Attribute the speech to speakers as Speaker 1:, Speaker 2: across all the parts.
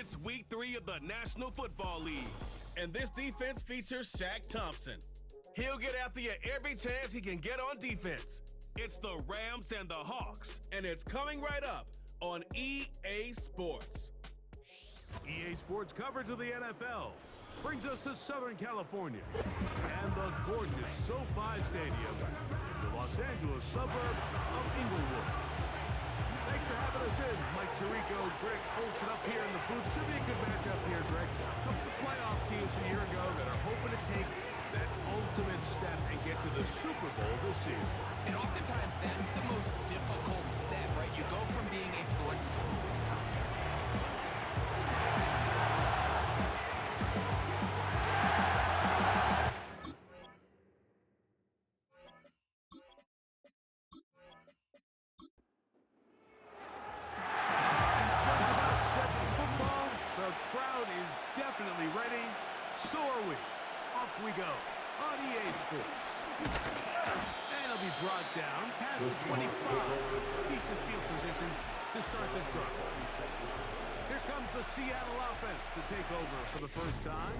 Speaker 1: It's week 3 of the National Football League, and this defense features Shaq Thompson. He'll get after you every chance he can get on defense. It's the Rams and the Hawks, and it's coming right up on EA Sports.
Speaker 2: EA Sports coverage of the NFL brings us to Southern California and the gorgeous SoFi Stadium in the Los Angeles suburb of Inglewood. Thanks for having us in, Mike Tirico, Greg Olson up here in the booth. Should be a good matchup here, Greg. A couple of playoff teams a year ago that are hoping to take that ultimate step and get to the Super Bowl this season.
Speaker 3: And oftentimes that's the most difficult step, right? You go from being a
Speaker 2: definitely ready. So are we. Off we go on EA Sports. And it'll be brought down past the 25. Decent field position to start this drive. Here comes the Seattle offense to take over for the first time.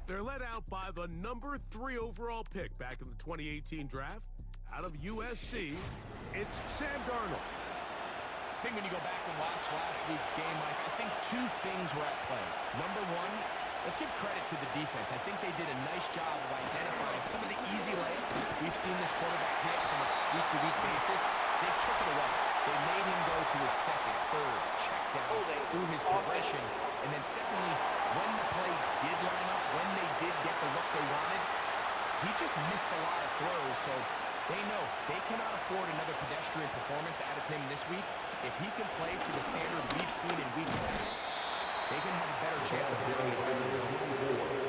Speaker 2: They're led out by the number 3 overall pick back in the 2018 draft out of USC. It's Sam Darnold.
Speaker 3: I think when you go back and watch last week's game, Mike, I think 2 things were at play. Number 1, let's give credit to the defense. I think they did a nice job of identifying some of the easy layups we've seen this quarterback hit from a week-to-week basis. They took it away. They made him go to his second, third, check down through his progression. And then secondly, when the play did line up, when they did get the look they wanted, he just missed a lot of throws. So they know they cannot afford another pedestrian performance out of him this week. If he can play to the standard we've seen in weeks past, they can have a better chance of winning it.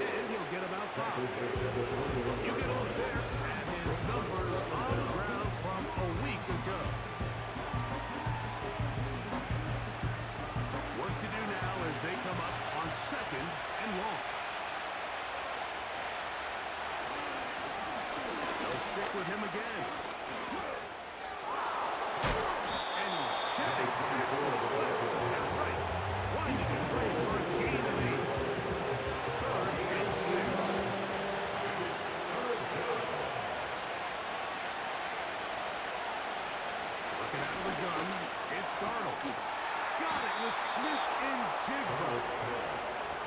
Speaker 2: And he'll get about 5. You get a look there at his numbers on the ground from a week ago. Work to do now as they come up on 2nd and long. They'll stick with him again. And he's shedding tackles left and right. Winding his way for a gain of 8. 3rd and 6. Working out of the gun, it's Darnold. Got it with Smith and Jigba.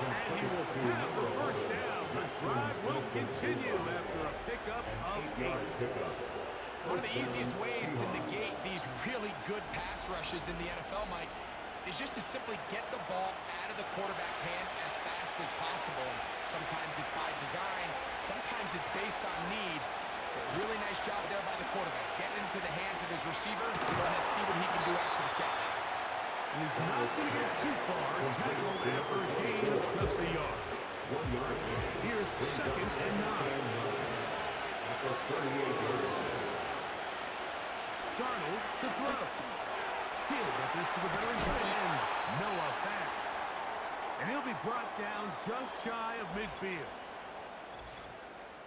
Speaker 2: And he will have the first down. The drive will continue after a pickup of 8.
Speaker 3: One of the easiest ways to negate these really good pass rushes in the NFL, Mike, is just to simply get the ball out of the quarterback's hand as fast as possible. And sometimes it's by design, sometimes it's based on need. But really nice job there by the quarterback, getting into the hands of his receiver, and let's see what he can do after the catch.
Speaker 2: And he's not going to get too far, tackled after a gain of just a yard. Here's 2nd and 9. Darnold to throw. He'll get this to the veteran tight end, Noah Fant. And he'll be brought down just shy of midfield.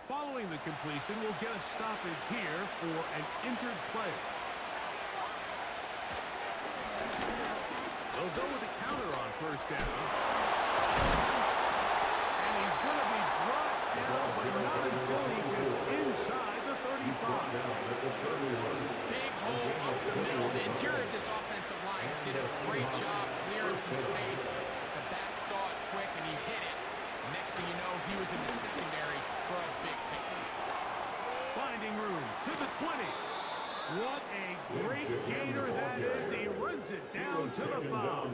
Speaker 2: Following the completion, we'll get a stoppage here for an injured player. They'll go with a counter on 1st down. And he's going to be brought down, but not until he gets inside the 35.
Speaker 3: Big hole up the middle. The interior of this offensive line did a great job clearing some space. The back saw it quick, and he hit it. Next thing you know, he was in the secondary for a big pick.
Speaker 2: Finding room to the 20. What a great gainer that is. He runs it down to the 5.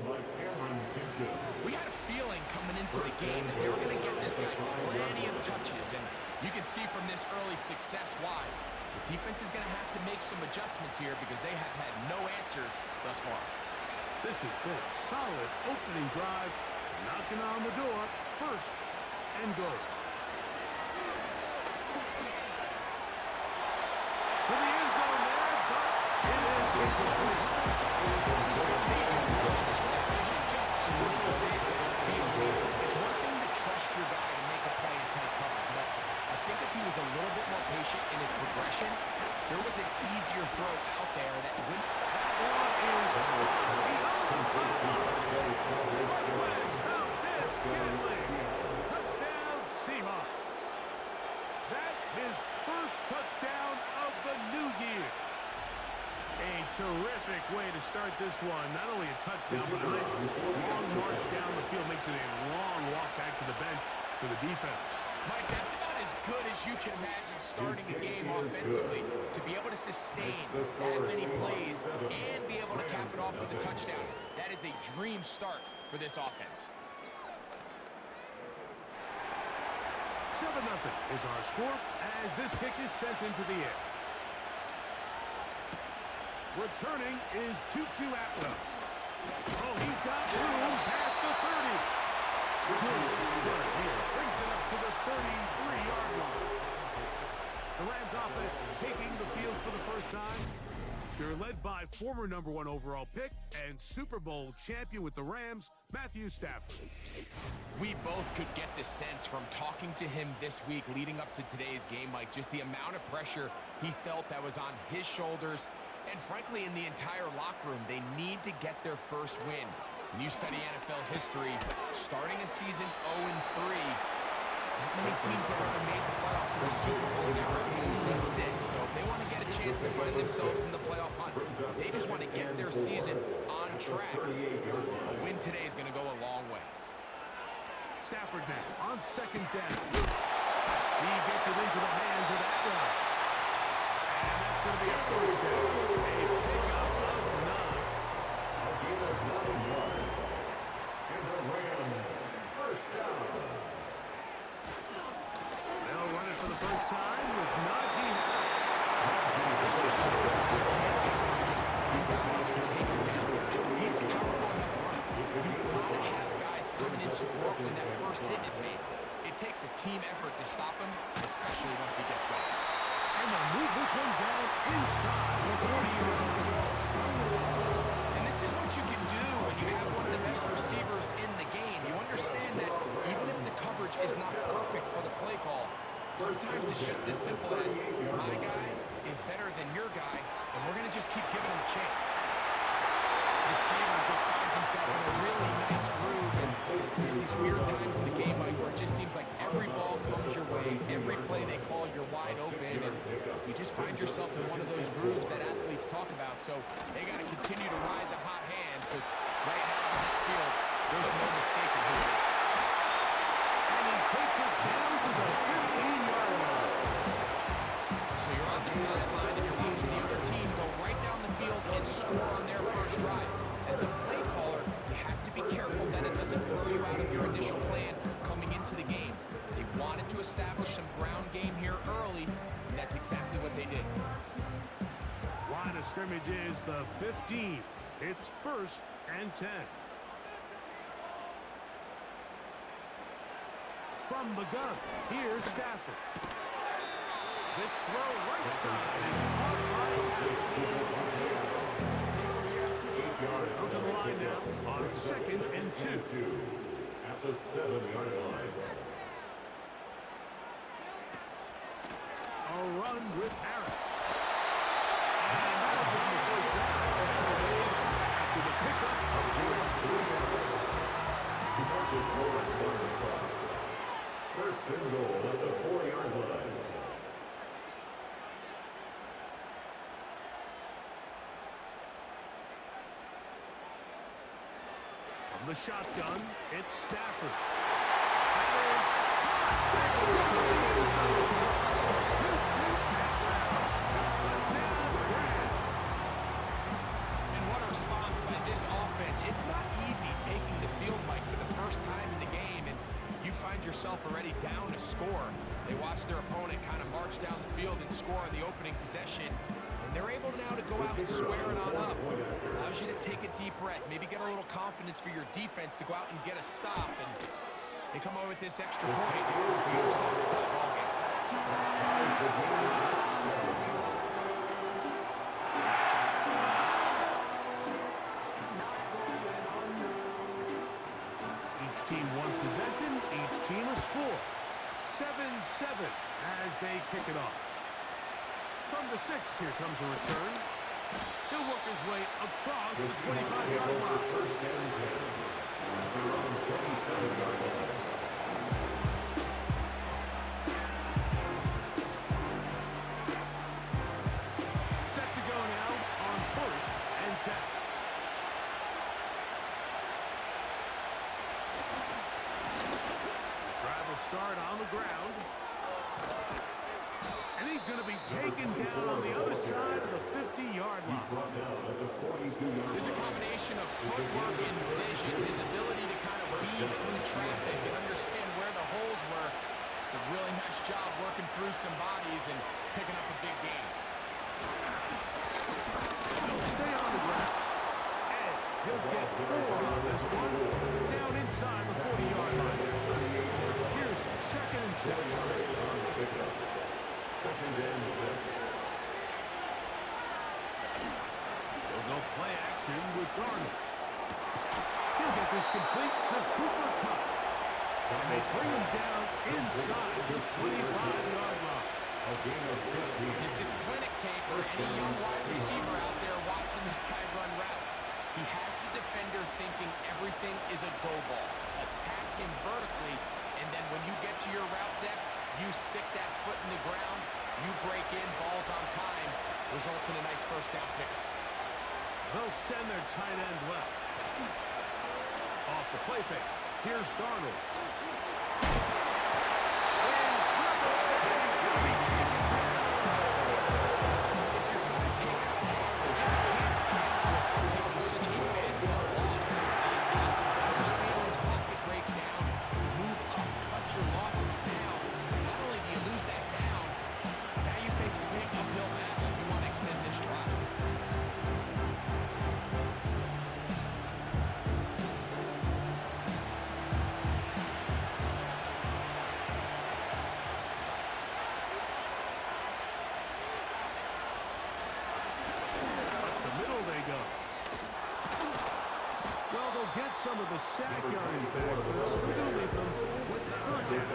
Speaker 3: We had a feeling coming into the game that they were going to get this guy plenty of touches, and you can see from this early success why. The defense is going to have to make some adjustments here because they have had no answers thus far.
Speaker 2: This has been a solid opening drive, knocking on the door, 1st and goal. To the end zone there, but it is incomplete.
Speaker 3: They just pushed that decision just a little bit downfield. It's one thing to trust your guy to make a play in tight coverage, but I think if he was a little bit more patient in his progression, there was an easier throw out there that wouldn't.
Speaker 2: That one is behind the terrific way to start this one. Not only a touchdown, but a nice long march down the field. Makes it a long walk back to the bench for the defense.
Speaker 3: Mike, that's about as good as you can imagine starting a game offensively. To be able to sustain that many plays and be able to cap it off with a touchdown, that is a dream start for this offense.
Speaker 2: 7-0 is our score as this kick is sent into the air. Returning is Tutu Atwell. Oh, he's got room past the 30. Good return here. Brings it up to the 33-yard line. The Rams offense taking the field for the first time. They're led by former #1 overall pick and Super Bowl champion with the Rams, Matthew Stafford.
Speaker 3: We both could get the sense from talking to him this week leading up to today's game, Mike, just the amount of pressure he felt that was on his shoulders. And frankly, in the entire locker room, they need to get their first win. When you study NFL history, starting a season 0-3, not many teams have ever made the playoffs in the Super Bowl. There are only 6. So if they want to get a chance to find themselves in the playoff hunt, they just want to get their season on track. A win today is going to go a long way.
Speaker 2: Stafford now on second down. He gets it into the hands of Atwell. And that's going to be a first down. A pickup of 9. And the Rams first down. They'll run it for the first time with Najee Harris.
Speaker 3: This just shows why you can't count on just one guy to take him down. He's a powerful enough runner. You've got to have guys coming in support when that first hit is made. It takes a team effort to stop him, especially once he gets going.
Speaker 2: And they'll move this one down inside the 40-yard line.
Speaker 3: And this is what you can do when you have one of the best receivers in the game. You understand that even if the coverage is not perfect for the play call, sometimes it's just as simple as my guy is better than your guy, and we're going to just keep giving him a chance. The receiver just finds himself in a really nice groove, and there's these weird times in the game, Mike, where it just seems like every ball comes your way, every play they call, you're wide open, and you just find yourself in one of those grooves that athletes talk about. So they got to continue to ride the hot hand, because right now on that field, there's no mistake in who it is.
Speaker 2: And he takes it down to the 15-yard line.
Speaker 3: So you're on the sideline and you're watching the other team go right down the field and score on their first drive. As a play caller, you have to be careful that it doesn't throw you out of your initial plan coming into the game. They wanted to establish some ground game here early, and that's exactly what they did.
Speaker 2: Line of scrimmage is the 15. It's 1st and 10. From the gun, here's Stafford. This throw right side is caught by Out to the line now on 2nd and 2. At the 7-yard line. A run with Harris. And that'll give him the first down. After the pickup of First and goal at the 4-yard line. From the shotgun, it's Stafford.
Speaker 3: And what a response by this offense. It's not easy taking the field, Mike, for the first time in the game, and you find yourself already down to score. They watch their opponent kind of march down the field and score on the opening possession. And they're able now to go out and square it on up. Allows you to take a deep breath, maybe get a little confidence for your defense to go out and get a stop. And they come away with this extra point. They give themselves a tie ball game.
Speaker 2: Each team one possession, each team a score. 7-7 as they kick it off. From the 6, here comes a return. He'll work his way across the 25-yard line. Set to go now on 1st start on the ground. And he's going to be taken down on the other side of the 50-yard line.
Speaker 3: There's a combination of footwork and vision, his ability to kind of weave through traffic and understand where the holes were. It's a really nice job working through some bodies and picking up a big gain.
Speaker 2: He'll stay on the ground. And he'll get 4 on this one. Down inside the 40-yard line. Here's 2nd and 6. They'll go play action with Darnold. He'll get this complete to Cooper Kupp. And they bring him down inside the 25-yard line.
Speaker 3: This is clinic tape for any young wide receiver out there watching this guy run routes. He has the defender thinking everything is a go ball. Attack him vertically, and then when you get to your route deck, you stick that foot in the ground, you break in, balls on time, results in a nice first down pickup.
Speaker 2: They'll send their tight end left. Off the play fake. Here's Darnold. Get some of the sack yardage back, but it's still going to leave them with 3rd down.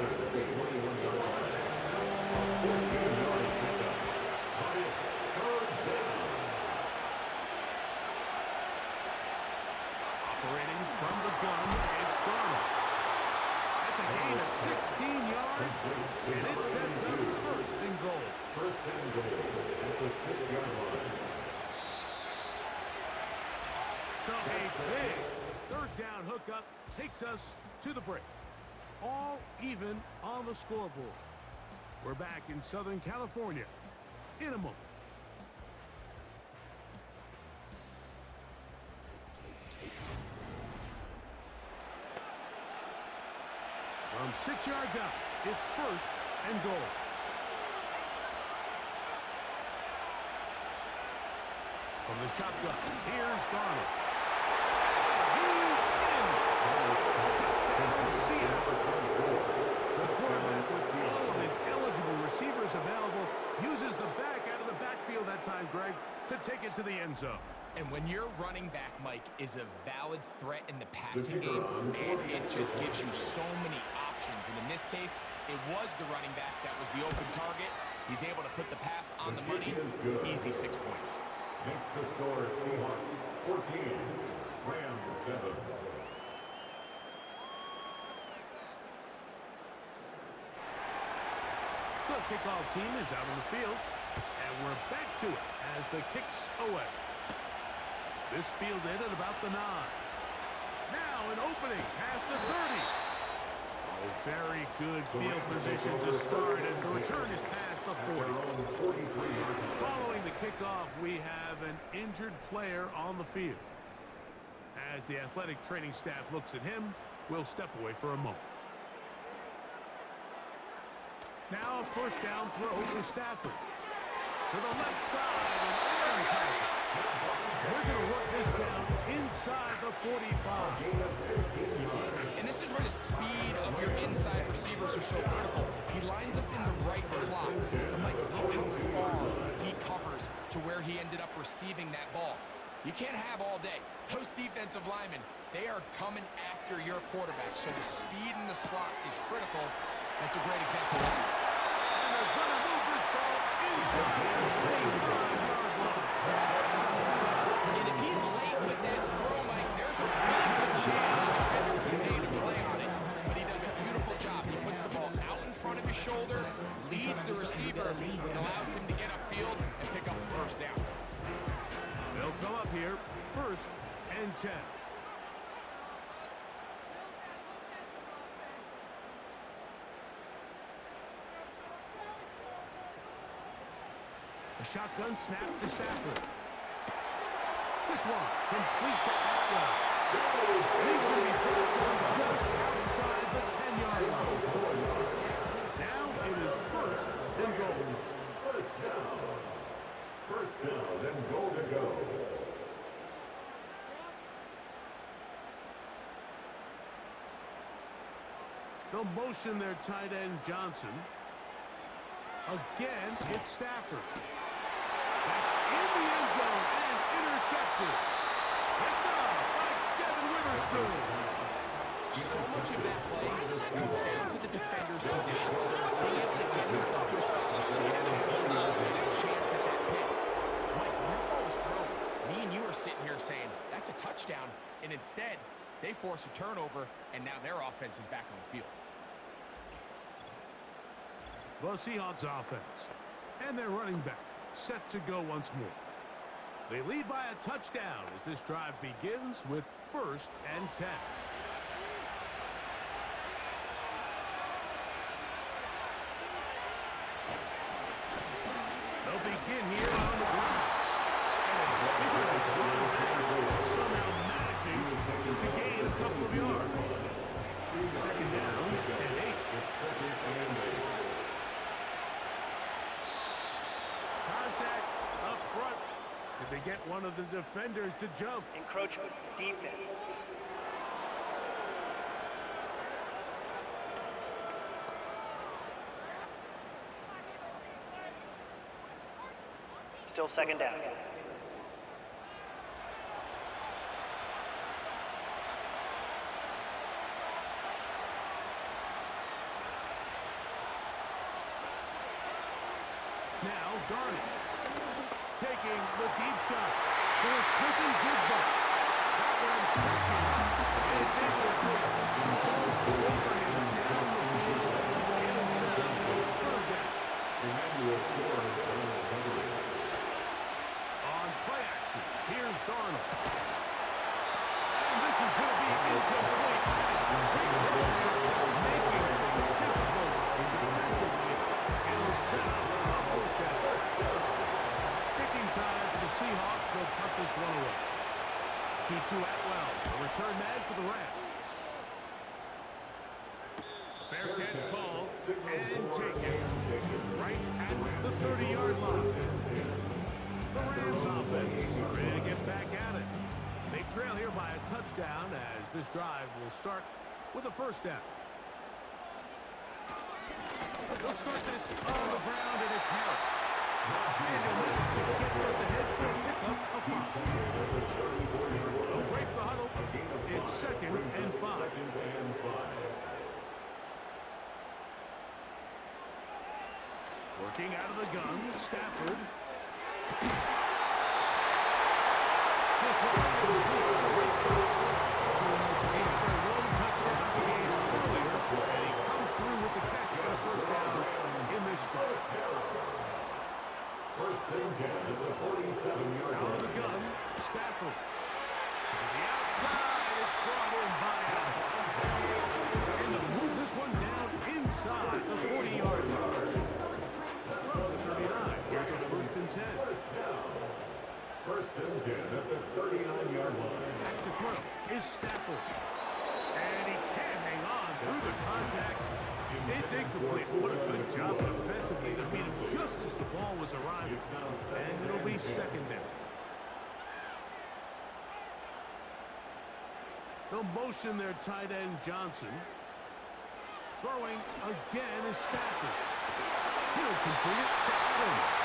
Speaker 2: Operating from the gun, it's Darnold. That's a gain of 16 yards, and it sets up 1st and goal. 1st and goal at the 6-yard line. So a big 3rd down hookup takes us to the break. All even on the scoreboard. We're back in Southern California in a moment. From 6 yards out, it's 1st and goal. From the shotgun, here's Darnold. The quarterback, with all of his eligible receivers available, uses the back out of the backfield that time, Greg, to take it to the end zone.
Speaker 3: And when your running back, Mike, is a valid threat in the passing game, man, it just gives you so many options. And in this case, it was the running back that was the open target. He's able to put the pass on the money. Easy 6 points.
Speaker 4: Makes the score Seahawks 14, Rams 7.
Speaker 2: The kickoff team is out on the field, and we're back to it as the kick's away. This fielded at about the 9. Now an opening past the 30. Oh, very good field position to start as the return is past the 40. Following the kickoff, we have an injured player on the field. As the athletic training staff looks at him, we'll step away for a moment. Now a 1st down throw for Stafford. To the left side, and Aaron's has it. We're going to work this down inside the 45.
Speaker 3: And this is where the speed of your inside receivers are so critical. He lines up in the right slot. And Mike, look how far he covers to where he ended up receiving that ball. You can't have all day. Those defensive linemen, they are coming after your quarterback. So the speed in the slot is critical. That's a great example.
Speaker 2: And they're going to move this ball inside the 25-yard line.
Speaker 3: And if he's late with that throw, Mike, there's a really good chance a defender can make a play on it. But he does a beautiful job. He puts the ball out in front of his shoulder, leads the receiver, and allows him to get upfield and pick up the 1st down.
Speaker 2: They'll come up here, 1st and 10. A shotgun snap to Stafford. This one complete to Atwell. And he's going to be brought down just outside the 10-yard line. Now it is first and goal.
Speaker 4: First down and goal to go.
Speaker 2: They'll motion their tight end Johnson. Again, it's Stafford. Back in the end zone and intercepted. Picked off by Devin Witherspoon.
Speaker 3: So much of that play comes down to the defender's position. Being able to get himself to a spot where he has a good chance at that pick. Mike, when that ball was thrown, me and you are sitting here saying, that's a touchdown. And instead, they force a turnover, and now their offense is back on the field.
Speaker 2: The Seahawks offense. And their running back set to go once more. They lead by a touchdown as this drive begins with 1st and 10. They'll begin here on the ground. And somehow managing to gain a couple of yards. Second down and 8. Contact up front. Did they get one of the defenders to jump?
Speaker 5: Encroachment, defense. Still second down.
Speaker 2: Now Darnold taking the deep shot for Smith and Jigba. That one backing up. And it's incomplete. Over him down the field. It'll set up 3rd down. On play action, here's Darnold. And this is going to be incomplete. Making things difficult defensively. It'll set up a 4th down. Kicking time for the Seahawks. They'll cut this one away. T2 Atwell, a return man for the Rams. Fair catch called and taken right at the 30-yard line. The Rams offense ready to get back at it. They trail here by a touchdown as this drive will start with a 1st down. They'll start this on the ground, and it's Harris. And they'll manage to get this ahead for a pickup of 5. They'll break the huddle. It's 2nd and 5. Working out of the gun, Stafford. This one right side. He had a long touchdown game earlier, and he comes through with the catch and a 1st down in this spot.
Speaker 4: 1st and 10 at the 47-yard line.
Speaker 2: Out of the gun, Stafford. To the outside, it's brought in by Allen. And they'll move this one down inside the 40-yard line. From the 39, here's a 1st and 10.
Speaker 4: 1st and 10 at the 39-yard line.
Speaker 2: Back to throw is Stafford. And he can't hang on through the contact. It's incomplete. What a good job defensively to meet him just as the ball was arriving. And it'll be 2nd down. They'll motion their tight end Johnson. Throwing again is Stafford. He'll complete it to Adams.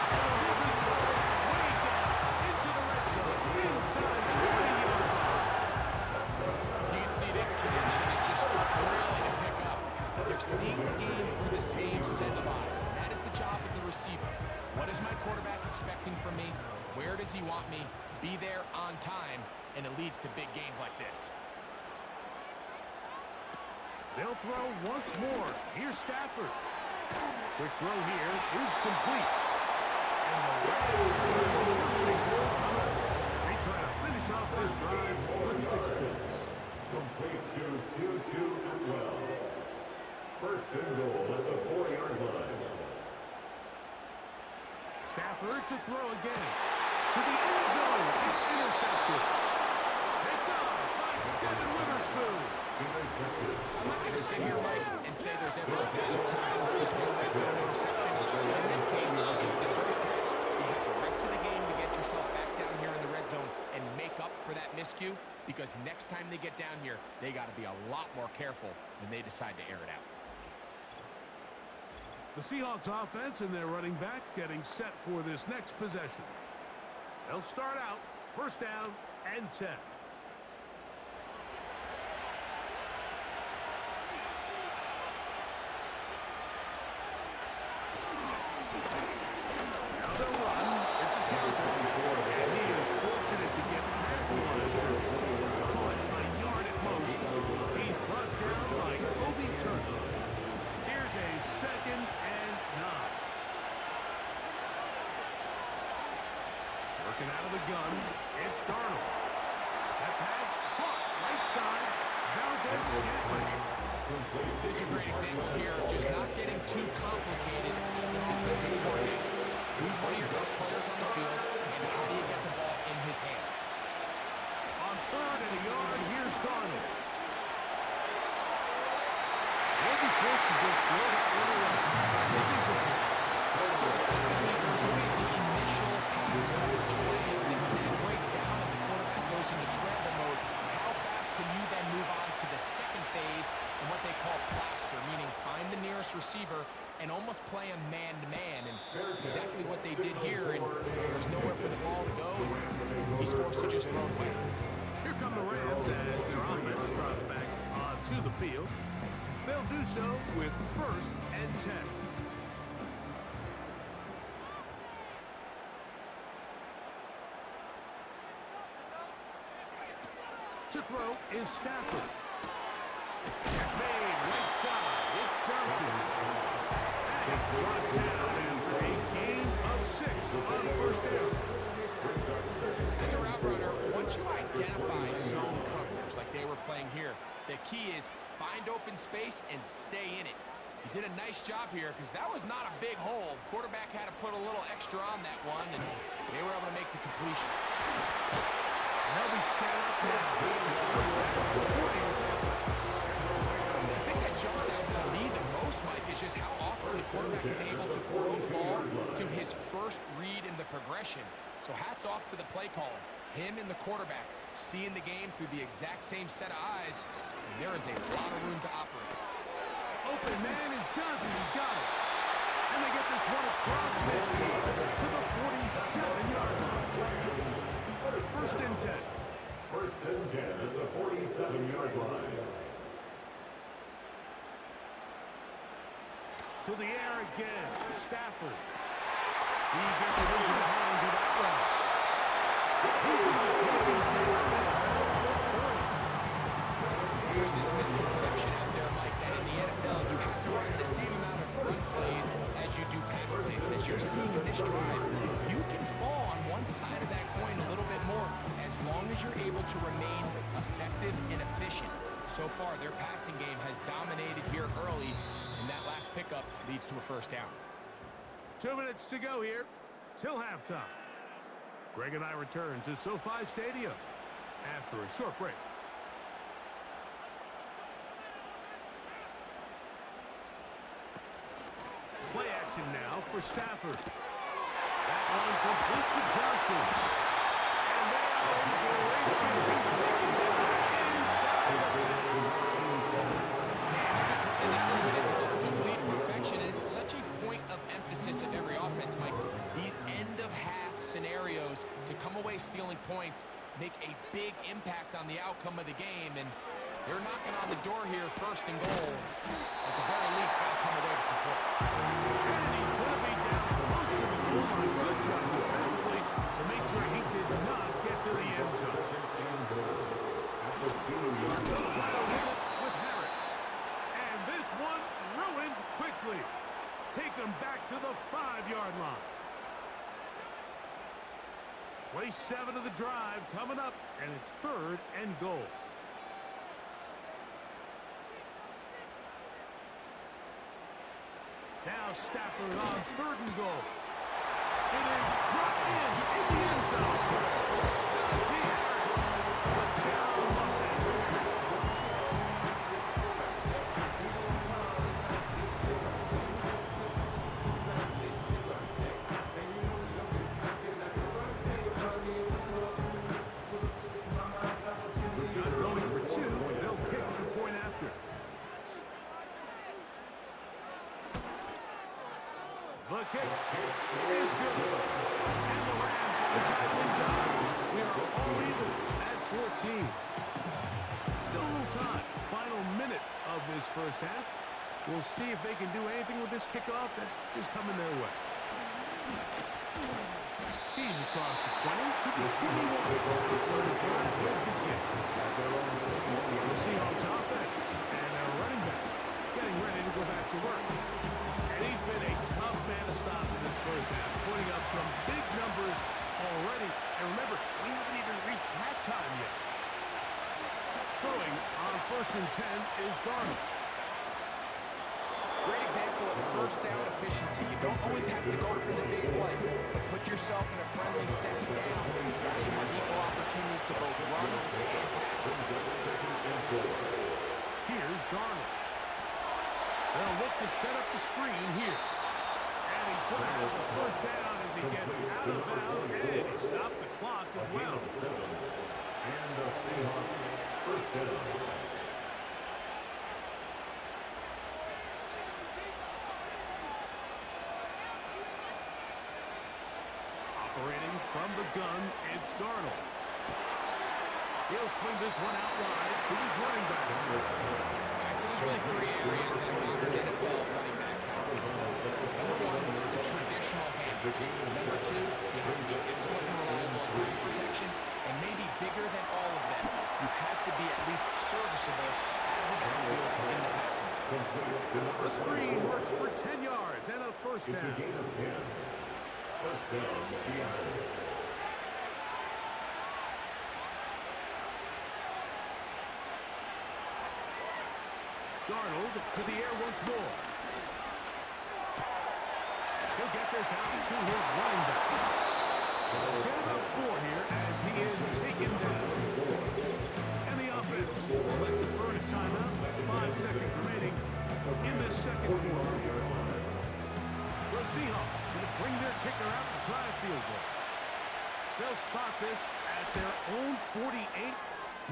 Speaker 2: And the Rivers ball way down into the red zone inside the 20-yard line.
Speaker 3: You can see this connection is just starting really to pick up. They're seeing the game through the same set of eyes, and that is the job of the receiver. What is my quarterback expecting from me? Where does he want me? Be there on time, and it leads to big gains like this.
Speaker 2: They'll throw once more. Here's Stafford. Quick throw here is complete. And the Rams get the first big goal coming. They try to finish off this drive with 6 points.
Speaker 4: Complete to 2-2 Atwell. 1st and goal at the 4-yard line.
Speaker 2: Stafford to throw again. To the end zone. It's intercepted. Picked up by Devin Witherspoon.
Speaker 3: I'm not going to sit here, Mike, and say there's ever a good time to throw a red zone interception. But in this case, it's the first half. You have the rest of the game to get yourself back down here in the red zone and make up for that miscue, because next time they get down here, they got to be a lot more careful when they decide to air it out.
Speaker 2: The Seahawks offense and their running back getting set for this next possession. They'll start out first down and 10. Now they'll run. It's a counter. And he is fortunate to get past one. Caught a yard at most. He's brought down by Kobe Turner. Here's a 2nd and 9. Working out of the gun, it's Darnold. That pass caught right side. Valdez-Scantling.
Speaker 3: This is a great example here of just not getting too complicated as a defensive coordinator. Who's one of your best players on the field, and how do you get the ball in his hands?
Speaker 2: On 3rd and a yard, here's Darnold. He'll be forced to just throw that one away. It's incomplete.
Speaker 3: So defensively, there's always the initial pass coverage play, and then when that breaks down and the quarterback goes into scramble mode, how fast can you then move on to the second phase and what they call plaster, meaning find the nearest receiver and almost play him man-to-man, and that's exactly what they did here, and there was nowhere for the ball to go, and he's forced to just throw it away.
Speaker 2: Here come the Rams as their offense drops back onto the field. They'll do so with 1st and 10. To throw is Stafford. Catch made right side. It's Johnson. And it's brought down after a gain of 6 on 1st down.
Speaker 3: As a route runner, once you identify zone coverage like they were playing here, the key is find open space and stay in it. He did a nice job here because that was not a big hole. Quarterback had to put a little extra on that one, and they were able to make the completion.
Speaker 2: They'll be set up now.
Speaker 3: The thing that jumps out to me the most, Mike, is just how often the quarterback is able to throw the ball to his first read in the progression. So hats off to the play caller. Him and the quarterback seeing the game through the exact same set of eyes, and there is a lot of room to operate.
Speaker 2: Open man is Johnson. He's got it. And they get this one across midfield to the 47-yard line. 1st and 10.
Speaker 4: 1st and 10 at the 47-yard line.
Speaker 2: To the air again. Stafford. He gets it into the hands of that one. He's going to take it down at the point.
Speaker 3: There's this misconception out there, Mike, that in the NFL you have to run the same amount of run plays as you do pass plays. As you're seeing in this drive, you can fall on one side of that coin a little bit more as long as you're able to remain effective and efficient. So far, their passing game has dominated here early, and that last pickup leads to a 1st down.
Speaker 2: 2 minutes to go here till halftime. Greg and I return to SoFi Stadium after a short break. Play action now for Stafford. That one complete to Johnson. And there in duration, he's taken down inside the 10.
Speaker 3: Man, they're just running this 2-minute drill to complete perfection. It is such a point of emphasis of every offense, Mike. These end-of-half scenarios to come away stealing points make a big impact on the outcome of the game, and they're knocking on the door here, 1st and goal. At the very least, got to come away with some points.
Speaker 2: And he's going to be down close to the goal line. Good job defensively to make sure he did not get to the end zone. They'll try to hit it with Harris. And this one ruined quickly. Take him back to the 5-yard line. Play 7 of the drive coming up, and it's 3rd and goal. Now Stafford on 3rd and goal. It is brought in the end zone. Najee Harris. Touchdown, Los Angeles. Not going for two. They'll kick the point after. The kick is good. And the Rams will tie things up. We are all even at 14. Still a little time. Final minute of this first half. We'll see if they can do anything with this kickoff that is coming their way. He's across the 20 to the 21. That's where the drive will begin. The Seahawks offense and their running back getting ready to go back to work. And he's been a tough man to stop in this first half, putting up some big numbers already. And remember, we haven't even reached halftime yet. Throwing on 1st and 10 is Darnold.
Speaker 3: Great example of first down efficiency. You don't always have to go for the big play, but put yourself in a friendly second down. Now you have equal opportunity to both run and pass.
Speaker 2: Here's Darnold. They'll look to set up the screen here. And he's going to have the first down as he gets out of bounds, and he stopped the clock as well.
Speaker 4: And the Seahawks first down.
Speaker 2: Operating from the gun, it's Darnold. He'll swing this one out wide to his running back.
Speaker 3: So there's really three areas that modern NFL running back has to excel. Number one, the traditional handoff. Number two, you have to be excellent and reliable in pass protection. And maybe bigger than all of them, you have to be at least serviceable out of the backfield in the passing game.
Speaker 2: The screen works for 10 yards and a first down.
Speaker 4: First down, Seattle.
Speaker 2: Darnold to the air once more. He'll get this out to his running back. He'll get about 4 here as he is taken down. And the offense will elect to burn a timeout. 5 seconds remaining in this second quarter. The Seahawks will bring their kicker out and try a field goal. They'll spot this at their own 48,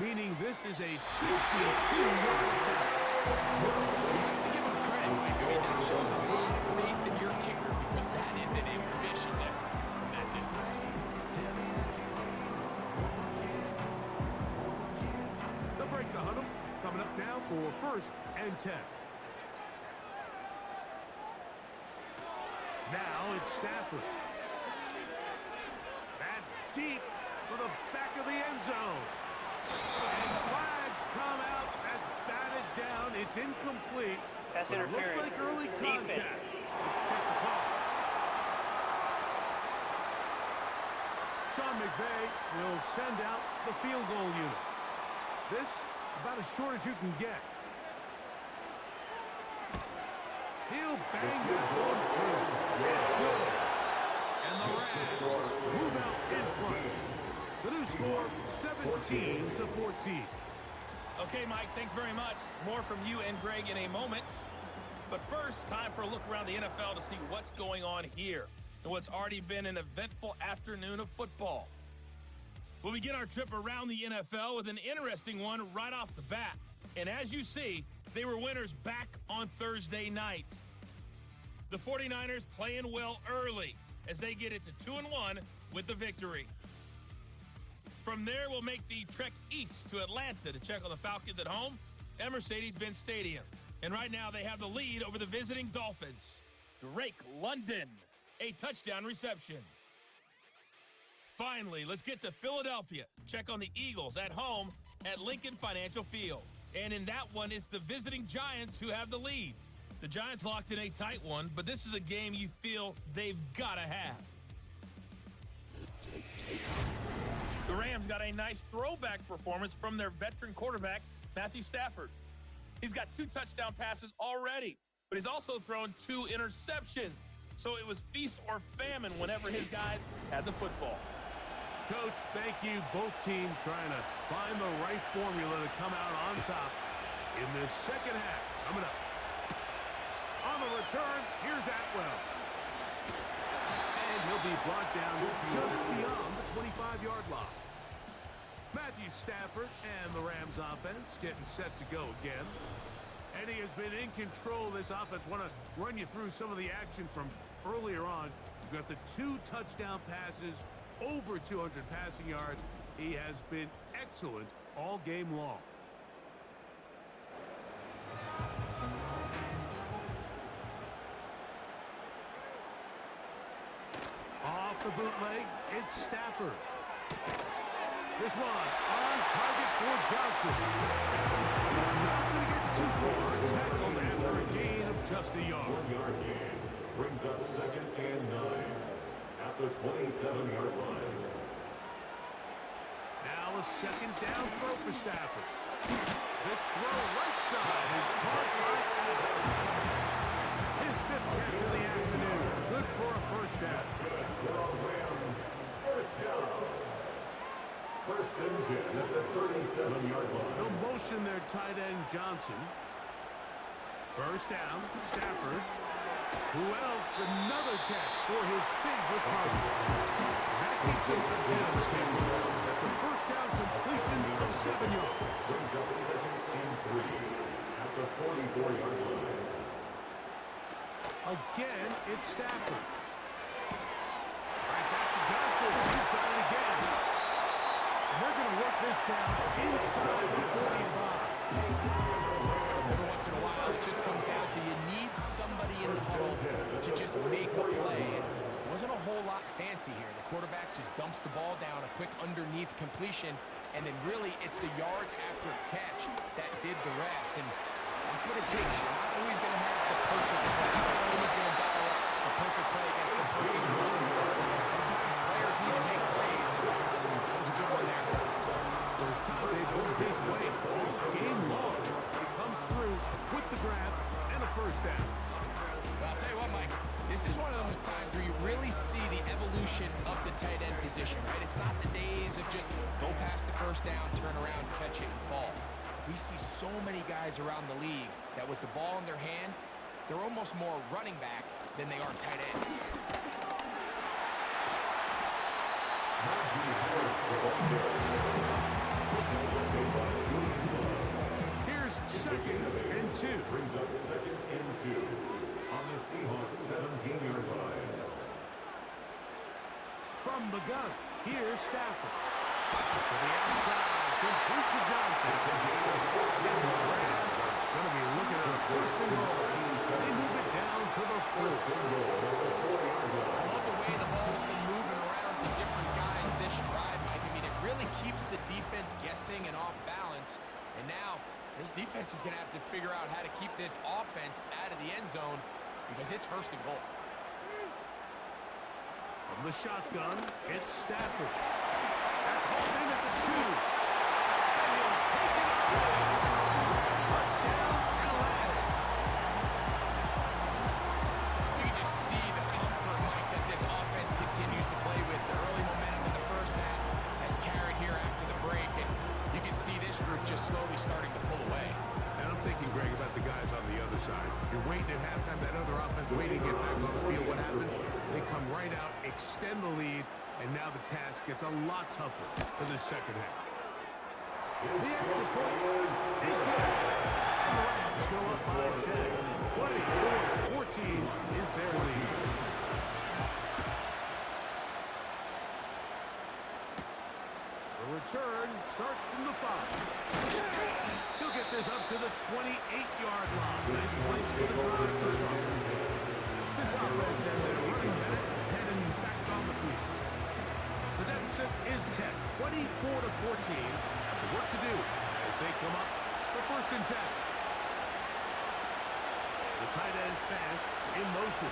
Speaker 2: meaning this is a 62-yard attempt.
Speaker 3: You have to give him credit, Mike. I mean, that shows a lot of faith in your kicker because that is an ambitious effort from that distance.
Speaker 2: They'll break the huddle. Coming up now for 1st and 10. Now it's Stafford. That's deep for the back of the end zone. And flags come out. That's batted down. It's incomplete.
Speaker 5: Pass
Speaker 2: But it looked
Speaker 5: interference.
Speaker 2: like early
Speaker 5: Defense.
Speaker 2: contact. Let's check the call. Sean McVay will send out the field goal unit. This about as short as you can get. He'll bang that one through. It's good. And the Rams move out in front. The new score, 17-14.
Speaker 6: Okay, Mike, thanks very much. More from you and Greg in a moment. But first, time for a look around the NFL to see what's going on here and what's already been an eventful afternoon of football. We'll begin our trip around the NFL with an interesting one right off the bat. And as you see, they were winners back on Thursday night. The 49ers playing well early as they get it to 2-1 with the victory. From there, we'll make the trek east to Atlanta to check on the Falcons at home at Mercedes-Benz Stadium. And right now, they have the lead over the visiting Dolphins. Drake London, a touchdown reception. Finally, let's get to Philadelphia. Check on the Eagles at home at Lincoln Financial Field. And in that one, it's the visiting Giants who have the lead. The Giants locked in a tight one, but this is a game you feel they've got to have. The Rams got a nice throwback performance from their veteran quarterback, Matthew Stafford. He's got 2 touchdown passes already, but he's also thrown 2 interceptions. So it was feast or famine whenever his guys had the football.
Speaker 2: Coach, thank you. Both teams trying to find the right formula to come out on top in this second half. Coming up. On the return, here's Atwell. And he'll be brought down just beyond the 25-yard line. Matthew Stafford and the Rams offense getting set to go again. And he has been in control of this offense. Want to run you through some of the action from earlier on. He's got the 2 touchdown passes, over 200 passing yards. He has been excellent all game long. Off the bootleg, it's Stafford. This one on target for Johnson. Not going to get too far. Tackled after a gain of just a yard.
Speaker 4: 1-yard gain brings up 2nd and 9 at the 27-yard line.
Speaker 2: Now a 2nd down throw for Stafford. This throw right side is caught by Adams. His 5th catch of the afternoon. Good for a first down.
Speaker 4: Good for a Rams first down. 1st and 10 at the 37-yard line.
Speaker 2: No motion there, tight end Johnson. First down, Stafford. Who else? Another catch for his favorite target. That keeps him ahead of schedule. That's a first down completion of 7 yards.
Speaker 4: Brings up 2nd and 3 at the 44-yard line.
Speaker 2: Again, it's Stafford. Right back to Johnson. He's got it again. And they're going to work this down inside the 45.
Speaker 3: Every once in a while, it just comes down to you need somebody in the huddle to just make a play. And it wasn't a whole lot fancy here. The quarterback just dumps the ball down, a quick underneath completion, and then really it's the yards after catch that did the rest. And that's what it takes. You're not always going to have the perfect play. You're not always going to dial up the perfect play against the perfect run. Sometimes players need to make plays, and that was a good one there.
Speaker 2: First time they've worked his way all game long. He comes through with the grab and a first down.
Speaker 3: Well, I'll tell you what, Mike, this is one of those times where you really see the evolution of the tight end position, right? It's not the days of just go past the first down, turn around, catch it, and fall. We see so many guys around the league that with the ball in their hand, they're almost more running back than they are tight end.
Speaker 2: Here's 2nd and 2.
Speaker 4: Brings up 2nd and 2 on the Seahawks 17-yard line.
Speaker 2: From the gun, here's Stafford. To the outside, complete to Johnson. And the Rams are going to be looking at a 1st and goal. They move it down to the 4.
Speaker 3: I love the way the ball's been moving around to different guys this drive, Mike. I mean, it really keeps the defense guessing and off balance. And now, this defense is going to have to figure out how to keep this offense out of the end zone because it's 1st and goal.
Speaker 2: From the shotgun, it's Stafford. That's hauled in at the 2. And he'll take it away. Touchdown, Atlanta.
Speaker 3: You can just see the comfort, Mike, that this offense continues to play with. The early momentum in the first half has carried here after the break, and you can see this group just slowly starting to pull away.
Speaker 2: And I'm thinking, Greg, about the guys on the other side. You're waiting at halftime, that other offense waiting to get back on the field. What happens? They come right out, extend the lead, and now the task gets a lot tougher for the second half. The extra point is good. And the Rams go up by 10. 24-14 is their lead. The return starts from the 5. He'll get this up to the 28-yard line. Nice place for the drive to start. This offense and their running back heading back on the field. The deficit is 10, 24-14. So what to do as they come up for 1st and 10. The tight end Fant in motion.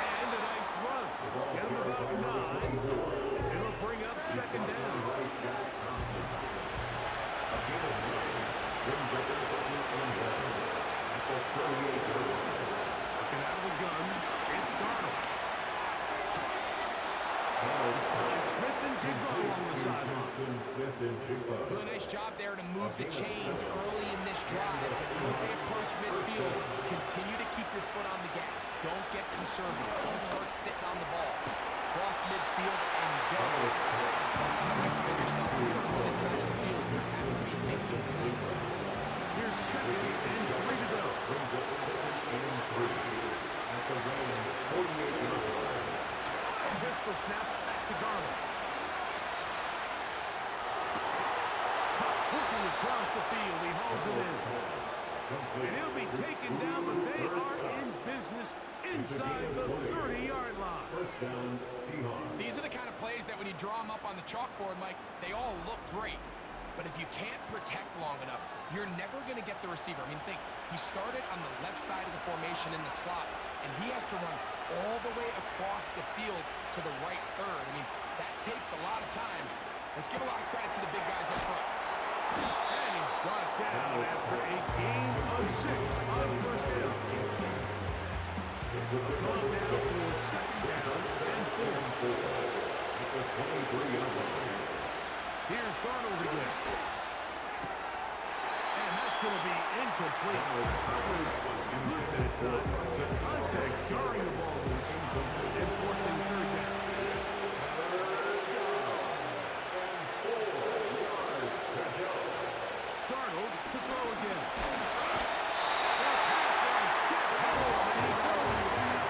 Speaker 2: And a nice run. Get him about 9. It'll bring up 2nd down. Looking out of the gun, it's Darnold. He's finding Smith and Jigba along the sideline.
Speaker 3: Really nice job there to move the chains early in this drive. As they approach midfield, continue to keep your foot on the gas. Don't get conservative. Don't start sitting on the ball. Cross midfield and go. Anytime you find yourself on the opponent's side of the field, you have to be thinking points.
Speaker 2: Here's 2nd and 3 to go.
Speaker 4: At the Rams 48-yard line.
Speaker 2: Pistol snap back to Darnold. Looking across the field, he hauls it in. And he'll be taken down, but they are in business inside the 30-yard line.
Speaker 4: First down, Seahawks.
Speaker 3: These are the kind of plays that when you draw them up on the chalkboard, Mike, they all look great. But if you can't protect long enough, you're never going to get the receiver. I mean, think, he started on the left side of the formation in the slot, and he has to run all the way across the field to the right third. I mean, that takes a lot of time. Let's give a lot of credit to the big guys up front.
Speaker 2: And he's brought down after a gain of 6 on first down. Call now for 2nd down and 4.
Speaker 4: At the 23-yard line.
Speaker 2: Here's Darnold again. And that's going to be incomplete. Coverage was good that time. The contact jarring the ball loose and forcing 3rd down. Darnold to throw again. That pass rush gets home, and he goes down.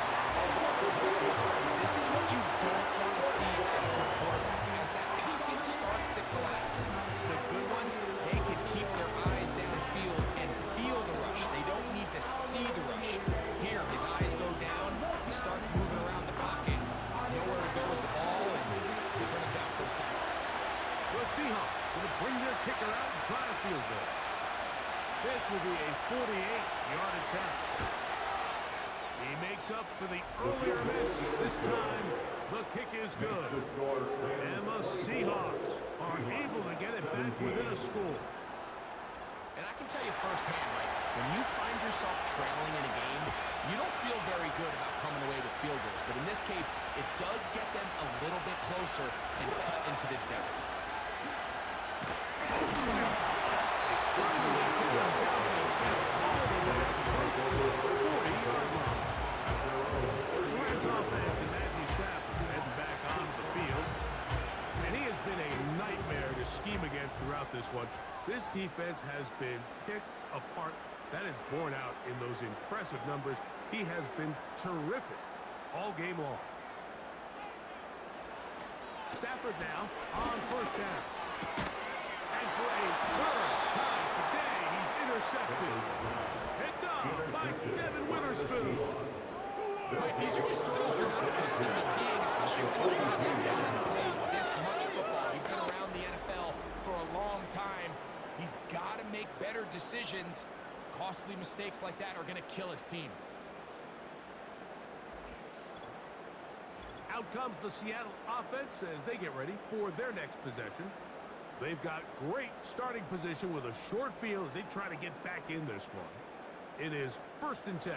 Speaker 3: This is what you don't want to see out of quarterbacking as that pocket starts to collapse. The good ones, they can keep their eyes downfield and feel the rush. They don't need to see the rush. Here, his eyes go down. He starts moving around the pocket. Nowhere to go with the ball, and they bring him down for a sack.
Speaker 2: The Seahawks going to bring their kicker out and try a field goal. This will be a 48-yard attempt. He makes up for the earlier miss. This time, the kick is good. And the Seahawks are able to get it back within a score.
Speaker 3: And I can tell you firsthand, Mike, when you find yourself trailing in a game, you don't feel very good about coming away with field goals. But in this case, it does get them a little bit closer and cut into this deficit.
Speaker 2: Rams offense and Matthew Stafford heading back onto the field. And he has been a nightmare to scheme against throughout this one. This defense has been picked apart. That is borne out in those impressive numbers. He has been terrific all game long. Stafford now on first down. And for a third time today, he's intercepted. Picked up by Devin Witherspoon.
Speaker 3: Right, these are just throws you're not accustomed to seeing, especially for a quarterback that has played this much football. He's been around the NFL for a long time. He's got to make better decisions. Costly mistakes like that are going to kill his team.
Speaker 2: Out comes the Seattle offense as they get ready for their next possession. They've got great starting position with a short field as they try to get back in this one. It is 1st and 10.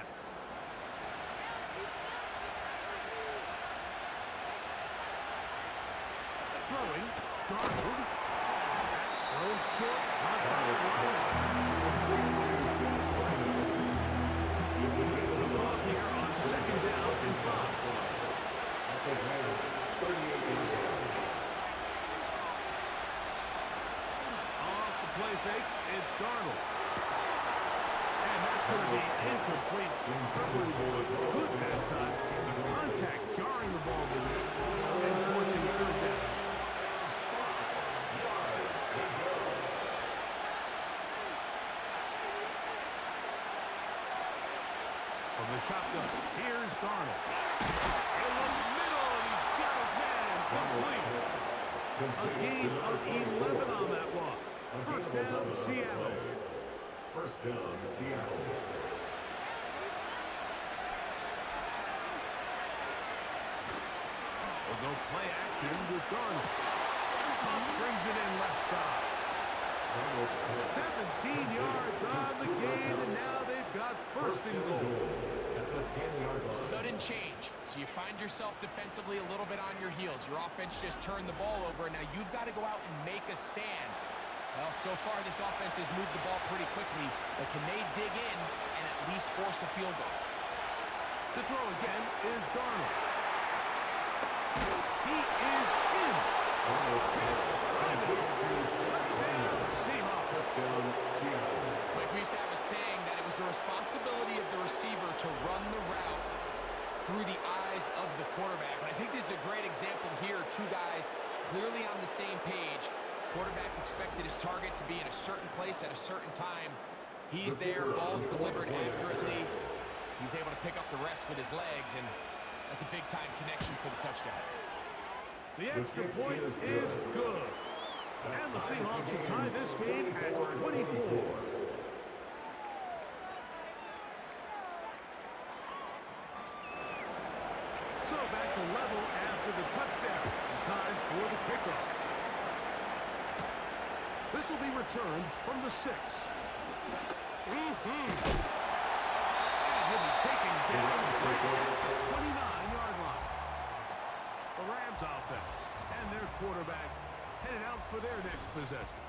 Speaker 2: Throwing, Darnold. Thrown short, not by the line. The ball here on 2nd down and 5. Off the play fake, it's Darnold. And that's going to be incomplete. Coverage was good that time. The contact jarring the ball loose and forcing 3rd down. From the shotgun, here's Darnold. In the middle, and he's got his man complete. A gain of 11 on that one. First down, Seattle.
Speaker 4: First down, Seattle.
Speaker 2: We'll go play action with Darnold. Brings it in left side. 17 yards on the gain, and now they've got 1st and goal.
Speaker 4: At the 10-yard
Speaker 3: and change. So you find yourself defensively a little bit on your heels. Your offense just turned the ball over, and now you've got to go out and make a stand. Well, so far this offense has moved the ball pretty quickly, but can they dig in and at least force a field goal?
Speaker 2: The throw again is Darnold. He is in.
Speaker 3: Like we used to have a saying that it was the responsibility of the receiver to run the route through the eyes of the quarterback. And I think this is a great example here. Two guys clearly on the same page. Quarterback expected his target to be in a certain place at a certain time. He's there, ball's delivered accurately. He's able to pick up the rest with his legs, and that's a big-time connection for the touchdown.
Speaker 2: The extra point is good. And the Seahawks will tie this game at 24. So back to level after the touchdown. Time for the kickoff. This will be returned from the 6. And he'll be taken down right at the 29-yard line. The Rams offense and their quarterback headed out for their next possession.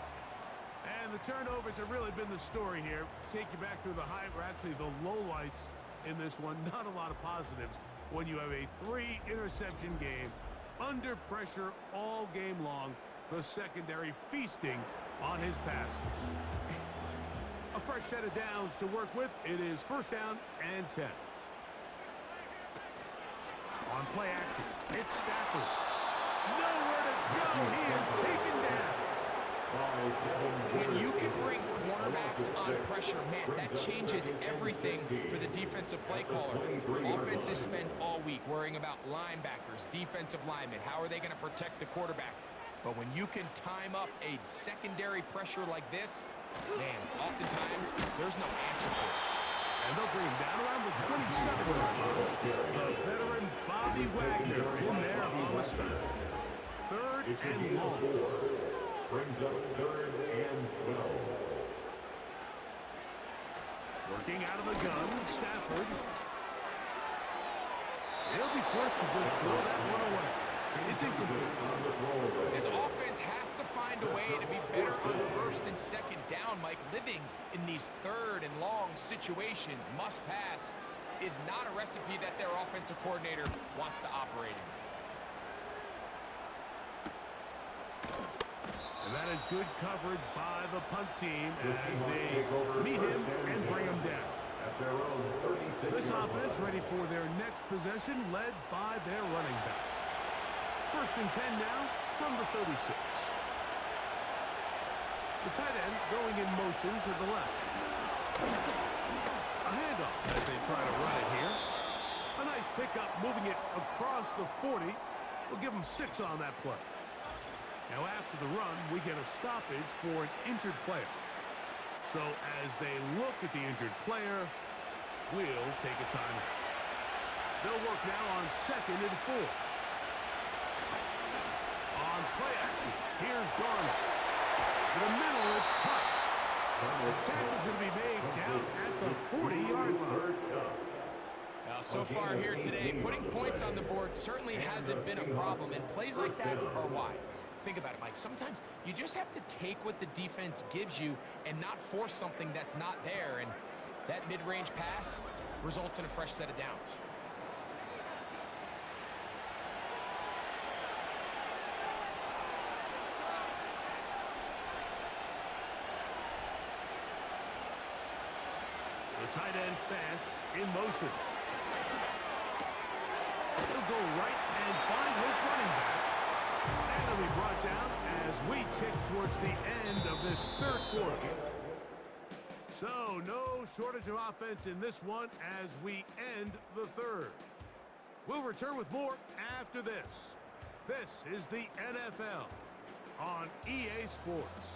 Speaker 2: And the turnovers have really been the story here. Take you back through the high, or actually the lowlights in this one. Not a lot of positives when you have a 3-interception game, under pressure all game long, the secondary feasting on his passes. A fresh set of downs to work with. It is first down and 10. On play action, it's Stafford. Nowhere to go. He is taken down.
Speaker 3: When you can bring cornerbacks on pressure, man, that changes everything for the defensive play caller. Offenses spend all week worrying about linebackers, defensive linemen. How are they going to protect the quarterback? But when you can time up a secondary pressure like this, man, oftentimes there's no answer for it.
Speaker 2: And they'll bring him down around the 27-yard line. The veteran Bobby Wagner in there on the start. Third and long.
Speaker 4: Brings up 3rd and 12.
Speaker 2: Working out of the gun, Stafford. He'll be forced to just throw that one away. It's incomplete.
Speaker 3: This offense has to find a way to be better on first and second down, Mike. Living in these third and long situations, must pass, is not a recipe that their offensive coordinator wants to operate in.
Speaker 2: And that is good coverage by the punt team as they meet him and bring him down. This offense ready for their next possession, led by their running back. First and 10 now from the 36. The tight end going in motion to the left. A handoff as they try to run it here. A nice pickup moving it across the 40. We'll give them 6 on that play. Now after the run, we get a stoppage for an injured player. So as they look at the injured player, we'll take a timeout. They'll work now on 2nd and 4. On play action, here's Darnold. To the middle, it's cut. The tackle's going to be made down at the 40-yard line.
Speaker 3: Now, so far here today, putting points on the board certainly hasn't been a problem, and plays like that are why. Think about it, Mike. Sometimes you just have to take what the defense gives you and not force something that's not there, and that mid-range pass results in a fresh set of downs.
Speaker 2: The tight end Fant in motion. He'll go right and find his running back. And he'll be brought down as we tick towards the end of this third quarter. So no shortage of offense in this one as we end the third. We'll return with more after this. This is the NFL on EA Sports.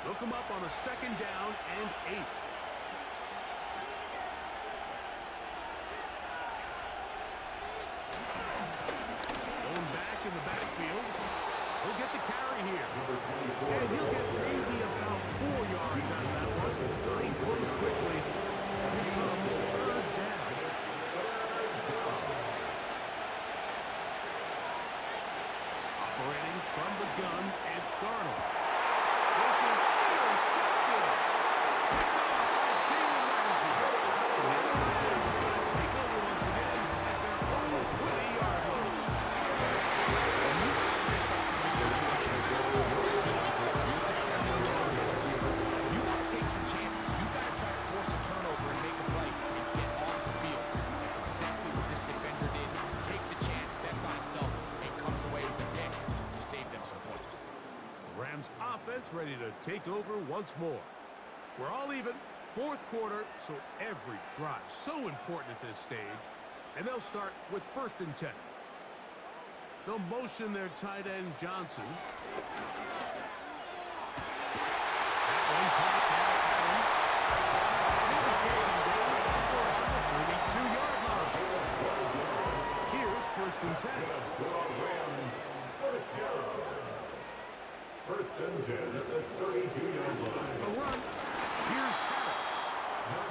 Speaker 2: Look him up on a 2nd down and 8. Going back in the backfield. He'll get the carry here. And he'll get maybe about From the gun, it's Darnold. This is intercepted. Picked off by Jalen Ramsey. And the Rams are going to take over once again at their own 20-yard line.
Speaker 3: When you start this off in this situation, you got to take some chances. You got to try to force a turnover and make a play and get off the field. That's exactly what this defender did. Takes a chance, bets on himself, and comes away with a pick to save them some points.
Speaker 2: The Rams offense ready to take over once more. We're all even. Fourth quarter, so every drive so important at this stage. And they'll start with 1st and 10. They'll motion their tight end Johnson. That one caught by Adams. He'll be taken down around the 32-yard line. Here's 1st and 10.
Speaker 4: Rams, first down. 1st and 10 at the 32-yard line.
Speaker 2: The run. Here's Harris.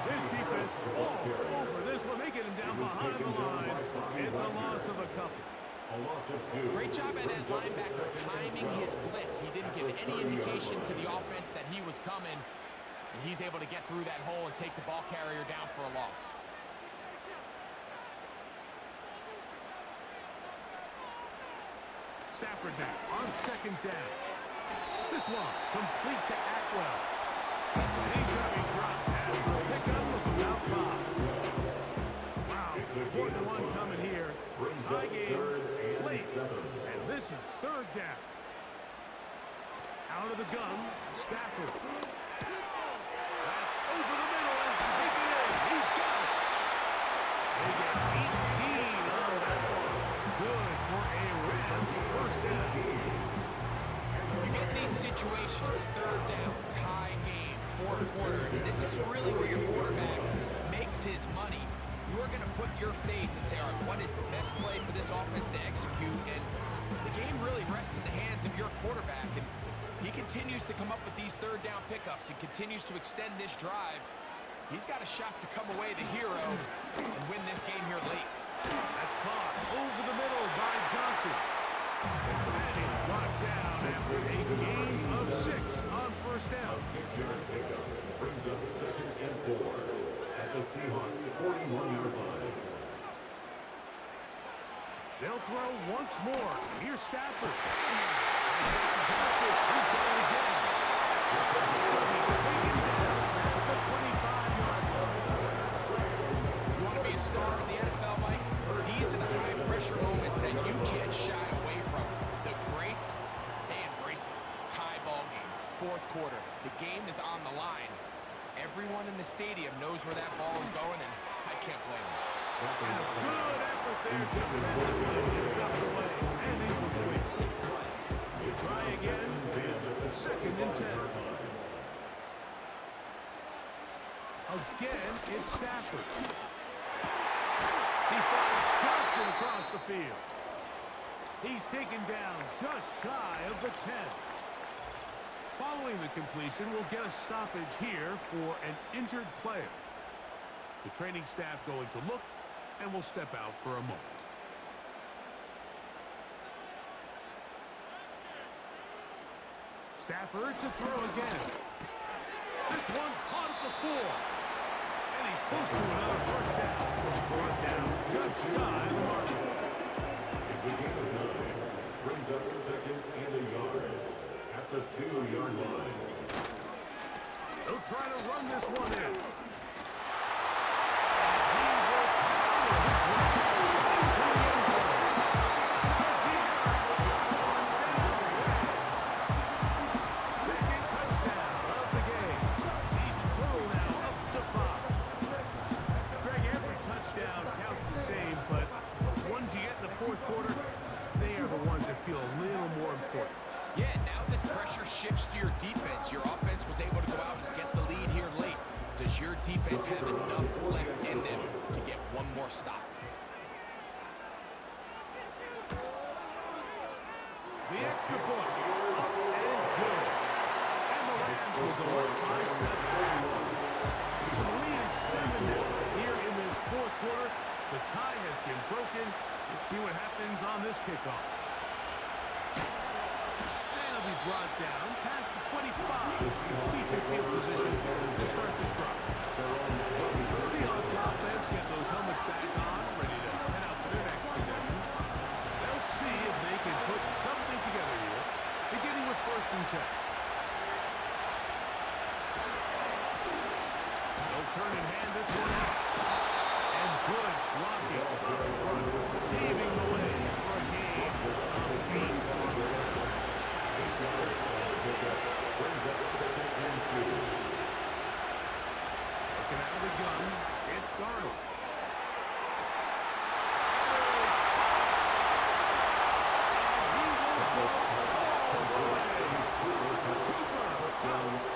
Speaker 2: This defense all over this one. They get him down behind the line. It's a loss of a couple.
Speaker 4: A loss of 2.
Speaker 3: Great job by that linebacker timing his blitz. He didn't give any indication to the offense that he was coming, and he's able to get through that hole and take the ball carrier down for a loss.
Speaker 2: Stafford back on 2nd down. This one complete to Atwell. And he's going to be dropped after a pickup of about 5. Wow, important one coming here. Tie game late. And this is 3rd down. Out of the gun, Stafford. That's over the middle and taken in. He's got it. They get 18 on that one. Good for a Rams 1st down.
Speaker 3: You get in these situations, 3rd down, tie game, 4th quarter, and this is really where your quarterback makes his money. You're going to put your faith and say, all right, what is the best play for this offense to execute? And the game really rests in the hands of your quarterback. And he continues to come up with these 3rd down pickups and continues to extend this drive. He's got a shot to come away the hero and win this game here late.
Speaker 2: That's caught over the middle by Johnson. And he's brought down after a gain of 6 on 1st down.
Speaker 4: A 6-yard pickup brings up 2nd and 4 at the Seahawks 41-yard line.
Speaker 2: They'll throw once more. Here's Stafford. Johnson, he's got it again. Taken down at the 25-yard line.
Speaker 3: You want to be a star in the NFL, Mike? These are the high-pressure moments that you can't shy away from. The greats, they embrace it. Tie ball game, 4th quarter. The game is on the line. Everyone in the stadium knows where that ball is going, and I can't blame them.
Speaker 2: And a good effort there defensively. It's got away and incomplete. You try again. It's 2nd and 10. Again, it's Stafford. He finds Johnson across the field. He's taken down just shy of the 10. Following the completion, we'll get a stoppage here for an injured player. The training staff going to look, and we'll step out for a moment. Stafford to throw again. This one caught at the 4. And he's close to another 1st down. Brought down just shy of the mark.
Speaker 4: It's a gain of 9. Brings up 2nd and a yard at the 2-yard line.
Speaker 2: They'll try to run this one in. Feel a little more important.
Speaker 3: Yeah, now that pressure shifts to your defense, your offense was able to go out and get the lead here late. Does your defense have enough left in them to get one more stop?
Speaker 2: The extra point, up and good. And the Rams will go up by 7. So the lead is 7 now here in this 4th quarter. The tie has been broken. Let's see what happens on this kickoff. brought down past the 25. Decent field position to start this drive. The Seahawks offense get those helmets back on, ready to head out for their next possession. They'll see if they can put something together here, beginning with 1st and 10. They'll turn and hand this one out. And good blocking up front, paving the way for a game of 8. Looking out of the gun, it's Darnold.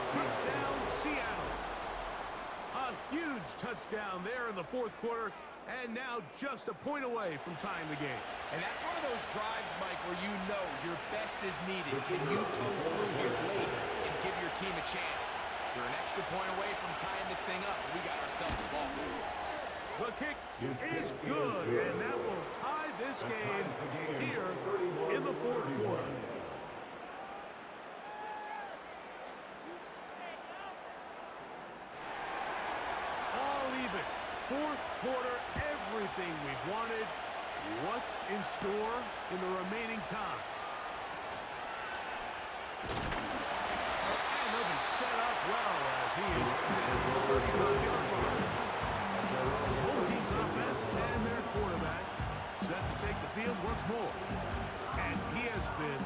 Speaker 2: Touchdown, Seattle. A huge touchdown there in the 4th quarter, and now just a point away from tying the game.
Speaker 3: And that's one of those drives, Mike, where you know your best is needed. Can you come through here late and give your team a chance? You're an extra point away from tying this thing up. We got ourselves a ball.
Speaker 2: The kick is good, and that will tie this game here in the 4th quarter. All even. 4th quarter, everything we've wanted. What's in store in the remaining time? And they'll be set up well as he is past the 35-yard line. Both teams' offense and their quarterback set to take the field once more. And he has been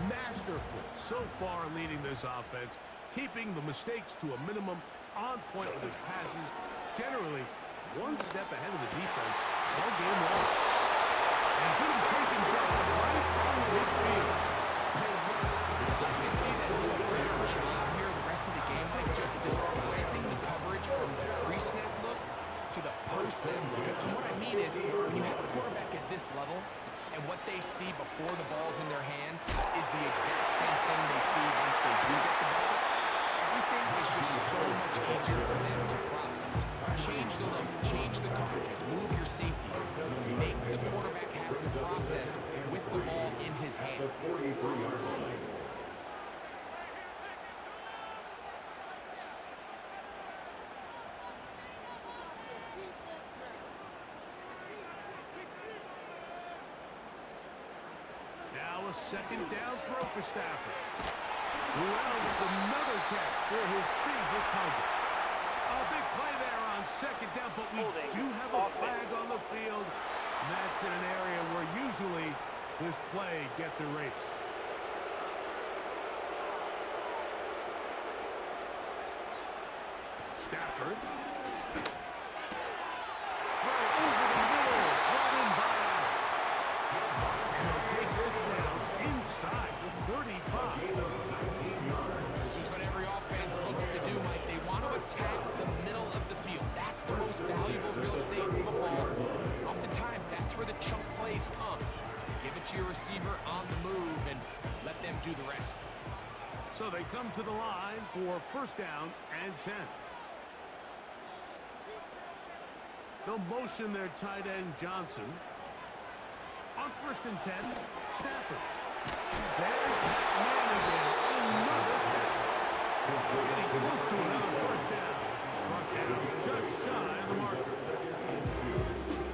Speaker 2: masterful so far leading this offense, keeping the mistakes to a minimum, on point with his passes, generally one step ahead of the defense all game long. And he's going to be taken down right on midfield.
Speaker 3: I'd like to see that do a better job here the rest of the game, like just disguising the coverage from the pre-snap look to the post-snap look. And what I mean is, when you have a quarterback at this level, and what they see before the ball's in their hands is the exact same thing they see once they do get the ball, everything is just so much easier for them to process. Change the look, change the coverages, move your safeties, make the quarterback have to process with the ball in his hand.
Speaker 2: Now a 2nd down throw for Stafford. Wells, another catch for his favorite target. A big play there on 2nd down, but we do have a flag on the field. And that's in an area where usually this play gets erased. Stafford. Throw over the middle, brought in by Adams. And they'll take this down inside the 35.
Speaker 3: This is what every offense looks to do, Mike. They want to attack the middle of the field. That's the most valuable real estate in football. Oftentimes, that's where the chunk plays come. Give it to your receiver on the move and let them do the rest.
Speaker 2: So they come to the line for 1st down and 10. They'll motion their tight end Johnson. On 1st and 10, Stafford. There's that man again. Another catch. Getting close to another 1st down. Brought down just shy of the marker.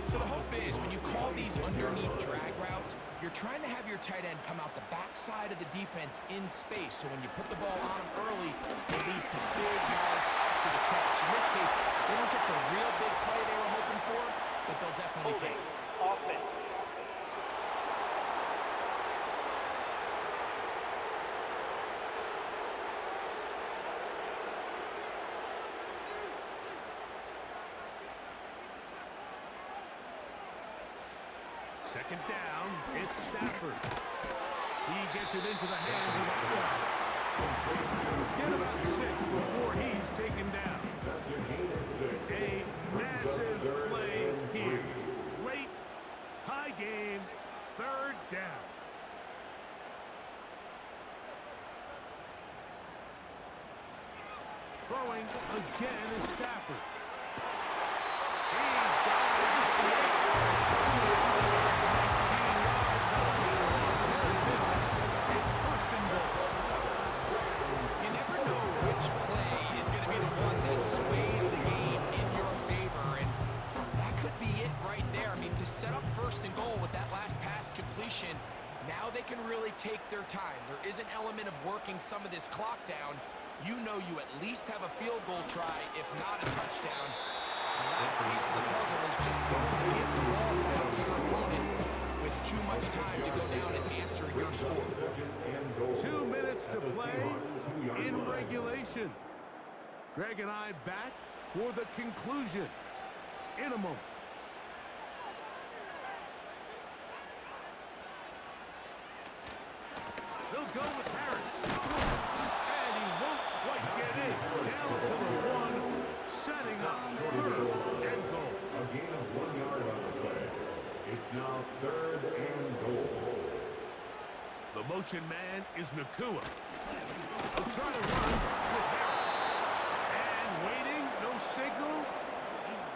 Speaker 3: So the hope is when you call these underneath drag routes, you're trying to have your tight end come out the backside of the defense in space. So when you put the ball on him early, it leads to big yards after the catch. In this case, they don't get the real big play they were hoping for, but they'll definitely take it.
Speaker 5: Offense.
Speaker 2: Second down, it's Stafford. He gets it into the hands of the get about 6 before he's taken down. A massive play here. Late tie game, 3rd down. Throwing again is Stafford. He's got it at the 8. 19 yards on the business. It's 1st and goal.
Speaker 3: possession. Now they can really take their time. There is an element of working some of this clock down. You know you at least have a field goal try, if not a touchdown. The last piece of the puzzle is just don't give the ball back to your opponent with too much time to go down and answer your score.
Speaker 2: 2 minutes to play in regulation. Greg and I back for the conclusion in a moment. They'll go with Harris. And he won't quite get in. Down to the one, setting up 3rd and goal.
Speaker 4: A gain of 1 yard on the play. It's now 3rd and goal.
Speaker 2: The motion man is Nakua. He'll try to run with Harris. And waiting, no signal.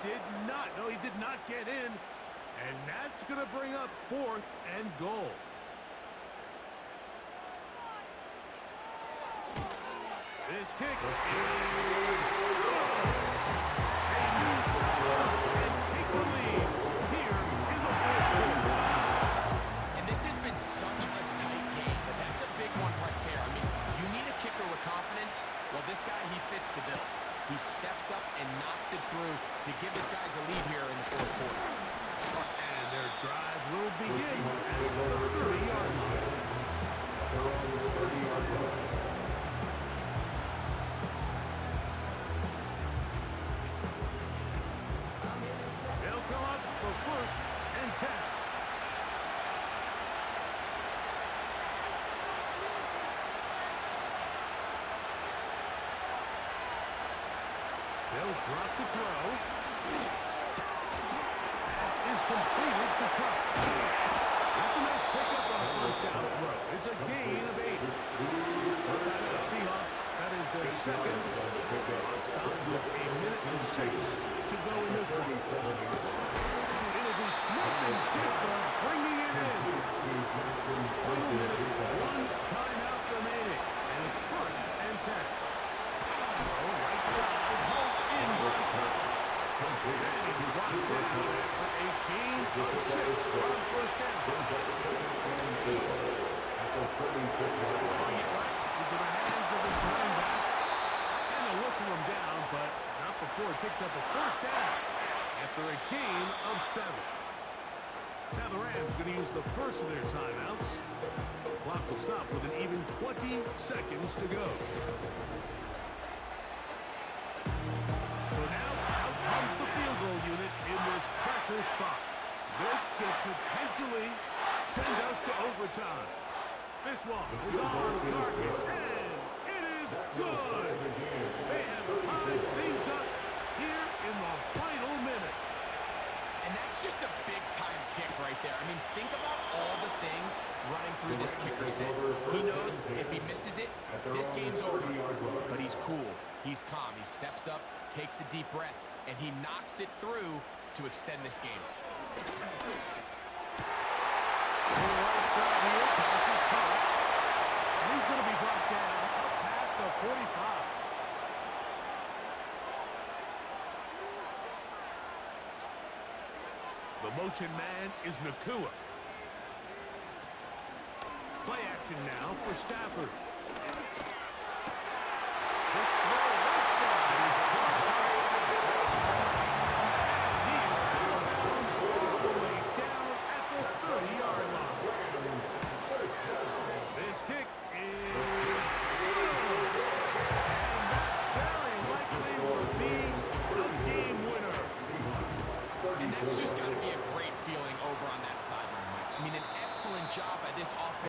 Speaker 2: He did not get in. And that's going to bring up 4th and goal. This kick is good. They move up and take the lead here in the 4th quarter.
Speaker 3: And this has been such a tight game, but that's a big one right there. I mean, you need a kicker with confidence. Well, this guy, he fits the bill. He steps up and knocks it through to give his guys a lead here in the 4th quarter.
Speaker 2: And their drive will begin at the 30-yard line.
Speaker 4: They're on the 30-yard line.
Speaker 2: They'll come up for 1st and 10. They'll drop to throw. That is completed to Cup. That's a nice pickup on a 1st down throw. It's a gain of 8. Timeout Seahawks. That is their 2nd. Stop with 1:06 to go in this one. It'll be Smith and Jigba bringing it in. Final minute, 1 timeout remaining. And it's 1st and 10. Right side, Holt in by Cup. And he's blocked down after a gain of 6 on 1st down. Throwing it right into the hands of his running back. And they'll whistle him down, but not before he picks up a 1st down after a gain of 7. Now the Rams going to use the first of their timeouts. The clock will stop with an even 20 seconds to go. So now out comes the field goal unit in this pressure spot. This to potentially send us to overtime. This one is on target, and it is good. They have tied things up here in the final minute.
Speaker 3: And that's just a big-time kick right there. I mean, think about all the things running through this kicker's head. He knows if he misses it, this game's over. But he's cool. He's calm. He steps up, takes a deep breath, and he knocks it through to extend this game.
Speaker 2: On the right side here, pass is caught. And he's going to be brought down up past the 45. The motion man is Nakua. Play action now for Stafford. This throw